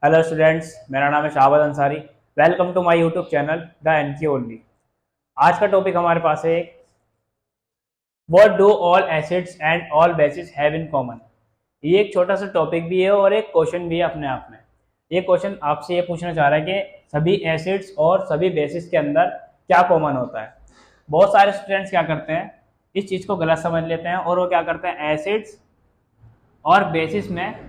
Hello students, मेरा नाम है Shahbad Ansari. Welcome to my YouTube channel the NK only. आज का टॉपिक हमारे पास है what do all acids and all bases have in common. ये एक छोटा सा टॉपिक भी है और एक क्वेश्चन भी है अपने आप में। ये क्वेश्चन आपसे ये पूछना चाह रहा है कि सभी एसिड्स और सभी बेसिस के अंदर क्या कॉमन होता है। बहुत सारे स्टूडेंट्स क्या करते हैं, इस चीज़ को गलत समझ लेते हैं और वो क्या करते हैं, एसिड्स और बेसिस में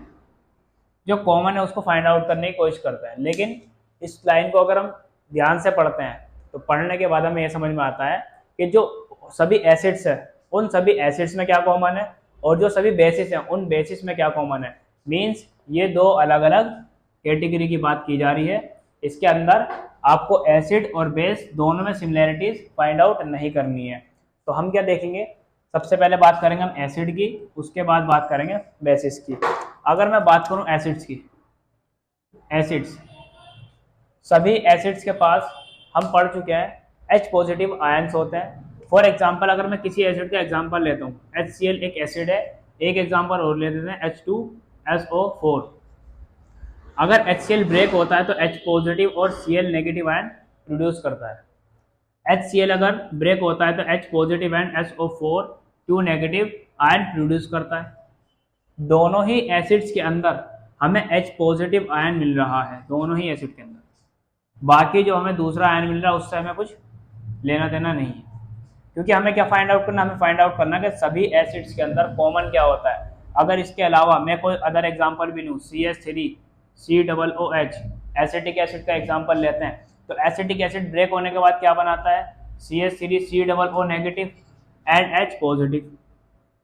जो कॉमन है उसको फाइंड आउट करने की कोशिश करते हैं। लेकिन इस लाइन को अगर हम ध्यान से पढ़ते हैं तो पढ़ने के बाद हमें यह समझ में आता है कि जो सभी एसिड्स है उन सभी एसिड्स में क्या कॉमन है और जो सभी बेसिस हैं उन बेसिस में क्या कॉमन है। मीन्स ये दो अलग अलग कैटेगरी की बात की जा रही है। इसके अंदर आपको एसिड और बेस दोनों में सिमिलैरिटीज फाइंड आउट नहीं करनी है। तो हम क्या देखेंगे, सबसे पहले बात करेंगे हम एसिड की, उसके बाद बात करेंगे बेसिस की। अगर मैं बात करूं एसिड्स की, एसिड्स, सभी एसिड्स के पास हम पढ़ चुके हैं H पॉजिटिव आयंस होते हैं। फॉर एग्जांपल अगर मैं किसी एसिड का एग्जांपल लेता हूँ, HCl एक एसिड है, एक एग्जांपल और ले लेते हैं H2SO4। अगर HCl ब्रेक होता है तो H पॉजिटिव और Cl नेगेटिव आयन प्रोड्यूस करता है। HCl अगर ब्रेक होता है तो H positive and SO4 2 negative ion produce करता है। दोनों ही एसिड्स के अंदर हमें H पॉजिटिव आयन मिल रहा है, दोनों ही एसिड के अंदर। बाकी जो हमें दूसरा आयन मिल रहा है उससे हमें कुछ लेना देना नहीं है, क्योंकि हमें क्या फाइंड आउट करना, हमें फाइंड आउट करना कि सभी एसिड्स के अंदर कॉमन क्या होता है। अगर इसके अलावा मैं कोई अदर एग्जांपल भी लूँ, CH3COOH एसिटिक एसिड का एग्जांपल लेते हैं, तो एसिटिक एसिड ब्रेक होने के बाद क्या बनाता है, CH3COO negative and H positive.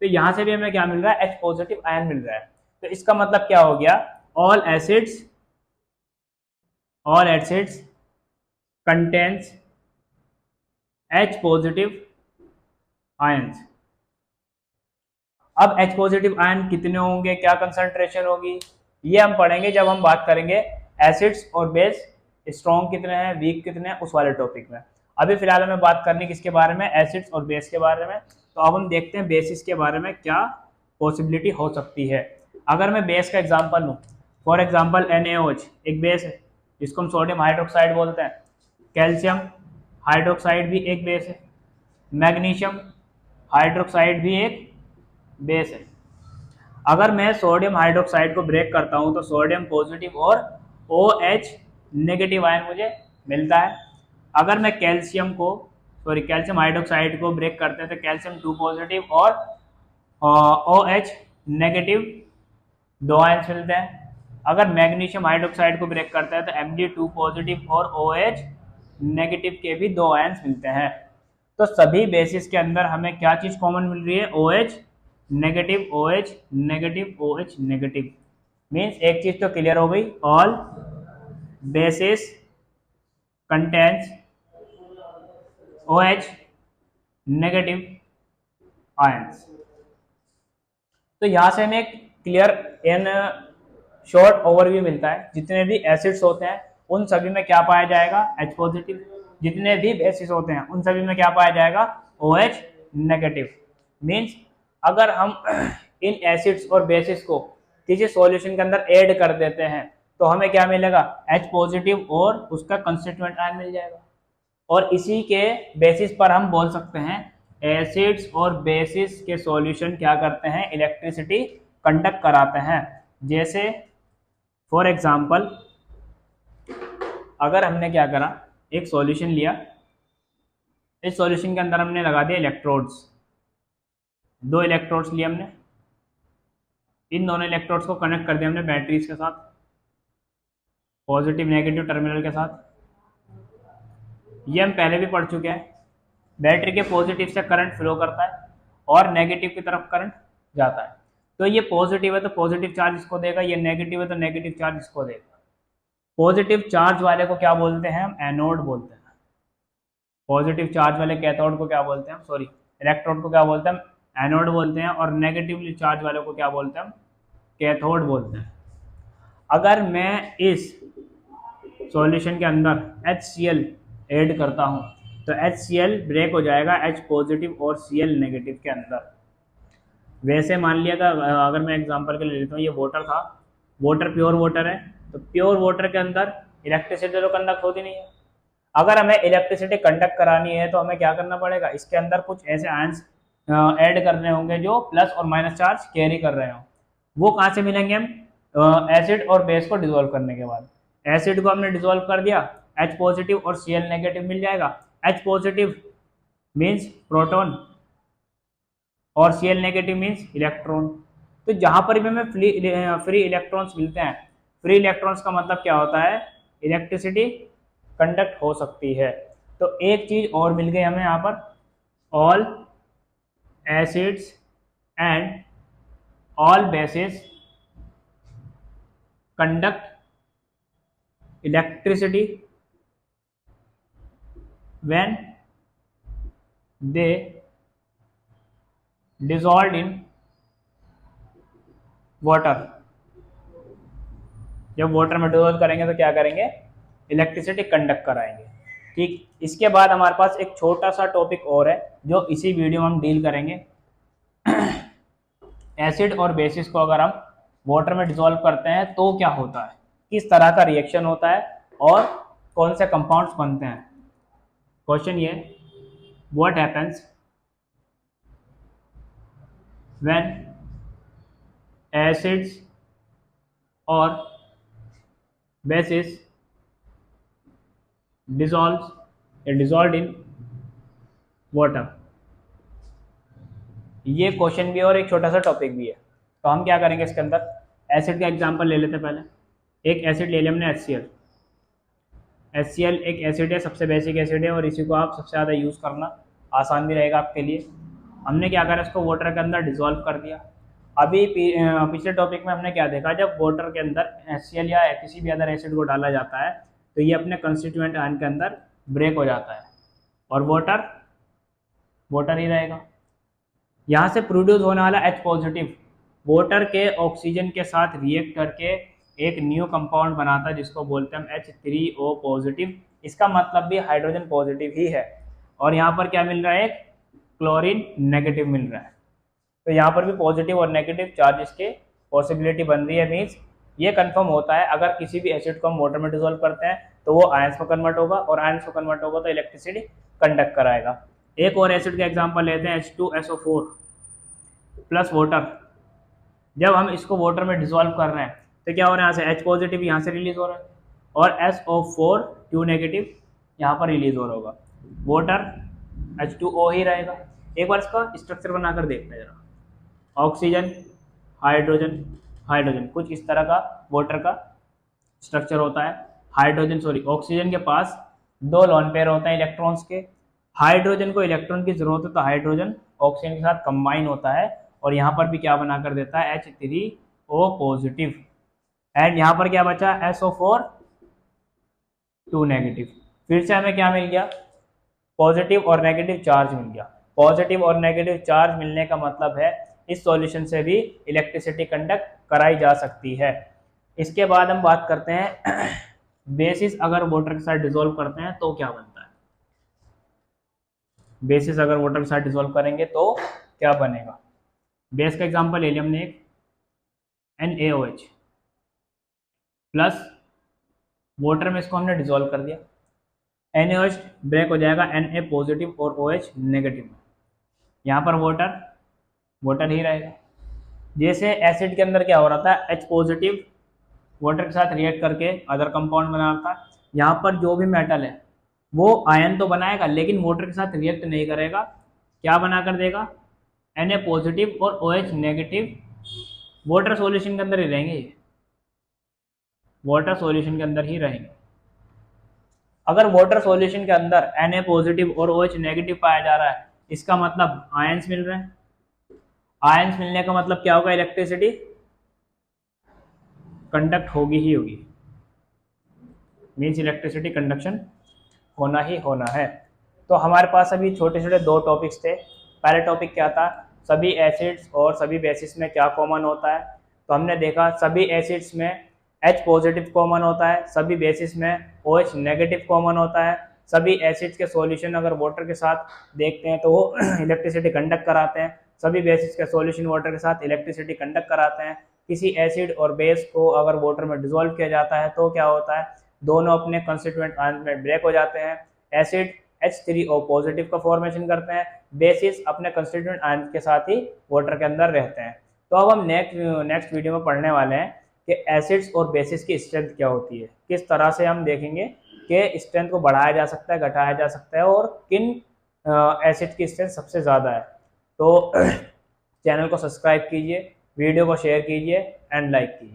तो यहाँ से भी हमें क्या मिल रहा है, H पॉजिटिव आयन मिल रहा है। तो इसका मतलब क्या हो गया, all acids contains H positive ions. अब H पॉजिटिव आयन कितने होंगे, क्या कंसंट्रेशन होगी, ये हम पढ़ेंगे जब हम बात करेंगे एसिड्स और बेस स्ट्रॉन्ग कितने हैं, वीक कितने हैं, उस वाले टॉपिक में। अभी फिलहाल हमें बात करनी किसके बारे में, एसिड्स और बेस के बारे में। तो अब हम देखते हैं बेसिस के बारे में क्या पॉसिबिलिटी हो सकती है। अगर मैं बेस का एग्जांपल लूँ, फॉर एग्जांपल NaOH एक बेस है जिसको हम सोडियम हाइड्रोक्साइड बोलते हैं। कैल्शियम हाइड्रोक्साइड भी एक बेस है, मैग्नीशियम हाइड्रोक्साइड भी एक बेस है। अगर मैं सोडियम हाइड्रोक्साइड को ब्रेक करता हूं तो सोडियम पॉजिटिव और OH नेगेटिव आयन मुझे मिलता है। अगर मैं कैल्शियम हाइड्रोक्साइड को ब्रेक करते हैं तो कैल्शियम 2 पॉजिटिव और OH नेगेटिव 2 आयन्स मिलते हैं। अगर मैग्नीशियम हाइड्रोक्साइड को ब्रेक करता है तो Mg2 पॉजिटिव और OH नेगेटिव के भी 2 आयन्स मिलते हैं। तो सभी बेसिस के अंदर हमें क्या चीज कॉमन मिल रही है, OH negative, OH negative, OH negative. Means एक चीज तो क्लियर हो गई, all basis contains OH negative ions. तो यहां से हमें एक क्लियर इन शॉर्ट ओवरव्यू मिलता है, जितने भी एसिड्स होते हैं उन सभी में क्या पाया जाएगा, H पॉजिटिव। जितने भी बेसिस होते हैं उन सभी में क्या पाया जाएगा, OH नेगेटिव। मीन्स अगर हम इन एसिड्स और बेसिस को किसी सॉल्यूशन के अंदर ऐड कर देते हैं तो हमें क्या मिलेगा, H पॉजिटिव और उसका कंस्टिट्यूएंट आयन मिल जाएगा। और इसी के बेसिस पर हम बोल सकते हैं एसिड्स और बेसिस के सॉल्यूशन क्या करते हैं, इलेक्ट्रिसिटी कंडक्ट कराते हैं। जैसे फॉर एग्जांपल अगर हमने क्या करा, एक सॉल्यूशन लिया, इस सॉल्यूशन के अंदर हमने लगा दिया इलेक्ट्रोड्स, 2 इलेक्ट्रोड्स लिए हमने, इन दोनों इलेक्ट्रोड्स को कनेक्ट कर दिया हमने बैटरीज के साथ, पॉजिटिव नेगेटिव टर्मिनल के साथ। ये हम पहले भी पढ़ चुके हैं, बैटरी के पॉजिटिव से करंट फ्लो करता है और नेगेटिव की तरफ करंट जाता है। तो ये पॉजिटिव है तो पॉजिटिव चार्ज इसको देगा, ये नेगेटिव है तो नेगेटिव चार्ज इसको देगा। पॉजिटिव चार्ज वाले को क्या बोलते हैं, हम एनोड बोलते हैं। पॉजिटिव चार्ज वाले कैथोड को क्या बोलते हैं, सॉरी इलेक्ट्रोड को क्या बोलते हैं, एनोड बोलते हैं। और नेगेटिवली चार्ज वाले को क्या बोलते हैं, हम कैथोड बोलते हैं। अगर मैं इस सॉल्यूशन के अंदर HCl ऐड करता हूं तो HCl ब्रेक हो जाएगा H पॉजिटिव और Cl नेगेटिव के अंदर। वैसे मान लिया अगर मैं एग्जांपल के लिए लेता हूँ, ये वाटर था, वाटर प्योर वाटर है तो प्योर वाटर के अंदर इलेक्ट्रिसिटी तो कंडक्ट होती नहीं है। अगर हमें इलेक्ट्रिसिटी कंडक्ट करानी है तो हमें क्या करना पड़ेगा, इसके अंदर कुछ ऐसे आयंस ऐड करने होंगे जो प्लस और माइनस चार्ज कैरी कर रहे हो। वो कहाँ से मिलेंगे, हम एसिड और बेस को डिसॉल्व करने के बाद। एसिड को हमने डिसॉल्व कर दिया, H पॉजिटिव और Cl नेगेटिव मिल जाएगा। H पॉजिटिव मीन्स प्रोटॉन और Cl नेगेटिव मीन्स इलेक्ट्रॉन। तो जहां पर भी हमें फ्री इलेक्ट्रॉन्स मिलते हैं, फ्री इलेक्ट्रॉन्स का मतलब क्या होता है, इलेक्ट्रिसिटी कंडक्ट हो सकती है। तो एक चीज और मिल गई हमें यहाँ पर, all acids and all basis conduct electricity when they dissolved in water. जब वाटर में डिसॉल्व करेंगे तो क्या करेंगे, इलेक्ट्रिसिटी कंडक्ट कराएंगे। ठीक, इसके बाद हमारे पास एक छोटा सा टॉपिक और है जो इसी वीडियो में हम डील करेंगे। एसिड और बेसिस को अगर हम वाटर में डिसॉल्व करते हैं तो क्या होता है, किस तरह का रिएक्शन होता है और कौन से कंपाउंड्स बनते हैं। क्वेश्चन ये, what happens when acids or bases dissolved in water। ये क्वेश्चन भी है और एक छोटा सा टॉपिक भी है। तो हम क्या करेंगे इसके अंदर, एसिड का एग्जांपल ले लेते हैं। पहले एक एसिड ले लिया हमने HCl। HCl एक एसिड है, सबसे बेसिक एसिड है और इसी को आप सबसे ज़्यादा यूज़ करना आसान भी रहेगा आपके लिए। हमने क्या करा, इसको वाटर के अंदर डिसॉल्व कर दिया। अभी पिछले टॉपिक में हमने क्या देखा, जब वाटर के अंदर HCl या किसी भी अदर एसिड को डाला जाता है तो ये अपने कंस्टिट्यूएंट आयन के अंदर ब्रेक हो जाता है और वाटर ही रहेगा। यहाँ से प्रोड्यूस होने वाला H पॉजिटिव वाटर के ऑक्सीजन के साथ रिएक्ट करके एक न्यू कंपाउंड बनाता है जिसको बोलते हैं हम H3O पॉजिटिव। इसका मतलब भी हाइड्रोजन पॉजिटिव ही है। और यहाँ पर क्या मिल रहा है, क्लोरीन नेगेटिव मिल रहा है। तो यहाँ पर भी पॉजिटिव और नेगेटिव चार्जेस के पॉसिबिलिटी बन रही है। मीन्स ये कंफर्म होता है अगर किसी भी एसिड को हम वाटर में डिसॉल्व करते हैं तो वो आयंस में कन्वर्ट होगा और आयंस में कन्वर्ट होगा तो इलेक्ट्रिसिटी कंडक्ट कराएगा। एक और एसिड का एग्जांपल लेते हैं, H2SO4 प्लस वाटर। जब हम इसको वाटर में डिसॉल्व कर रहे हैं तो क्या हो रहा है, यहाँ से H पॉजिटिव यहाँ से रिलीज हो रहा है और SO4 2 नेगेटिव यहाँ पर रिलीज हो रहा होगा। वाटर H2O ही रहेगा। एक बार इसका स्ट्रक्चर बनाकर देखते हैं जरा, ऑक्सीजन हाइड्रोजन हाइड्रोजन, कुछ इस तरह का वाटर का स्ट्रक्चर होता है। ऑक्सीजन के पास 2 लोन पेयर होते हैं इलेक्ट्रॉन्स के। हाइड्रोजन को इलेक्ट्रॉन की जरूरत है तो हाइड्रोजन ऑक्सीजन के साथ कंबाइन होता है और यहाँ पर भी क्या बना कर देता है, H3O पॉजिटिव। एंड यहाँ पर क्या बचा, SO4 2 नेगेटिव। फिर से हमें क्या मिल गया, पॉजिटिव और नेगेटिव चार्ज मिल गया। पॉजिटिव और नेगेटिव चार्ज मिलने का मतलब है इस सॉल्यूशन से भी इलेक्ट्रिसिटी कंडक्ट कराई जा सकती है। इसके बाद हम बात करते हैं बेसिस अगर वाटर के साथ डिसॉल्व करते हैं तो क्या बनता है। बेसिस अगर वाटर के साथ डिसॉल्व करेंगे तो क्या बनेगा। बेस का एग्जांपल ले लिया हमने, एक NaOH प्लस वाटर में इसको हमने डिसॉल्व कर दिया। NaOH ब्रेक हो जाएगा Na पॉजिटिव और OH नेगेटिव में। यहाँ पर वाटर ही रहेगा। जैसे एसिड के अंदर क्या हो रहा था, H पॉजिटिव वाटर के साथ रिएक्ट करके अदर कंपाउंड बना रहा था। यहाँ पर जो भी मेटल है वो आयन तो बनाएगा लेकिन वाटर के साथ रिएक्ट नहीं करेगा। क्या बना कर देगा, Na पॉजिटिव और OH नेगेटिव वाटर सॉल्यूशन के अंदर ही रहेंगे। वाटर सॉल्यूशन के अंदर ही रहेंगे। अगर वाटर सॉल्यूशन के अंदर Na पॉजिटिव और OH नेगेटिव पाया जा रहा है, इसका मतलब आयंस मिल रहे हैं। आयंस मिलने का मतलब क्या होगा, इलेक्ट्रिसिटी कंडक्ट होगी ही होगी। मीन्स इलेक्ट्रिसिटी कंडक्शन होना ही होना है। तो हमारे पास अभी छोटे छोटे 2 टॉपिक्स थे। पहले टॉपिक क्या था, सभी एसिड्स और सभी बेसिस में क्या कॉमन होता है। तो हमने देखा सभी एसिड्स में H पॉजिटिव कॉमन होता है, सभी बेसिस में OH नेगेटिव कॉमन होता है। सभी एसिड्स के सॉल्यूशन अगर वाटर के साथ देखते हैं तो वो इलेक्ट्रिसिटी कंडक्ट कराते हैं। सभी बेसिस के सॉल्यूशन वाटर के साथ इलेक्ट्रिसिटी कंडक्ट कराते हैं। किसी एसिड और बेस को अगर वाटर में डिसॉल्व किया जाता है तो क्या होता है, दोनों अपने कंस्टिट्यूएंट आयन में ब्रेक हो जाते हैं। एसिड H3O पॉजिटिव का फॉर्मेशन करते हैं, बेसिस अपने कंस्टिट्यूएंट आयन के साथ ही वाटर के अंदर रहते हैं। तो अब हम नेक्स्ट वीडियो में पढ़ने वाले हैं कि एसिड्स और बेसिस की स्ट्रेंथ क्या होती है, किस तरह से हम देखेंगे कि स्ट्रेंथ को बढ़ाया जा सकता है, घटाया जा सकता है, और किन एसिड की स्ट्रेंथ सबसे ज़्यादा है। तो चैनल को सब्सक्राइब कीजिए, वीडियो को शेयर कीजिए एंड लाइक कीजिए।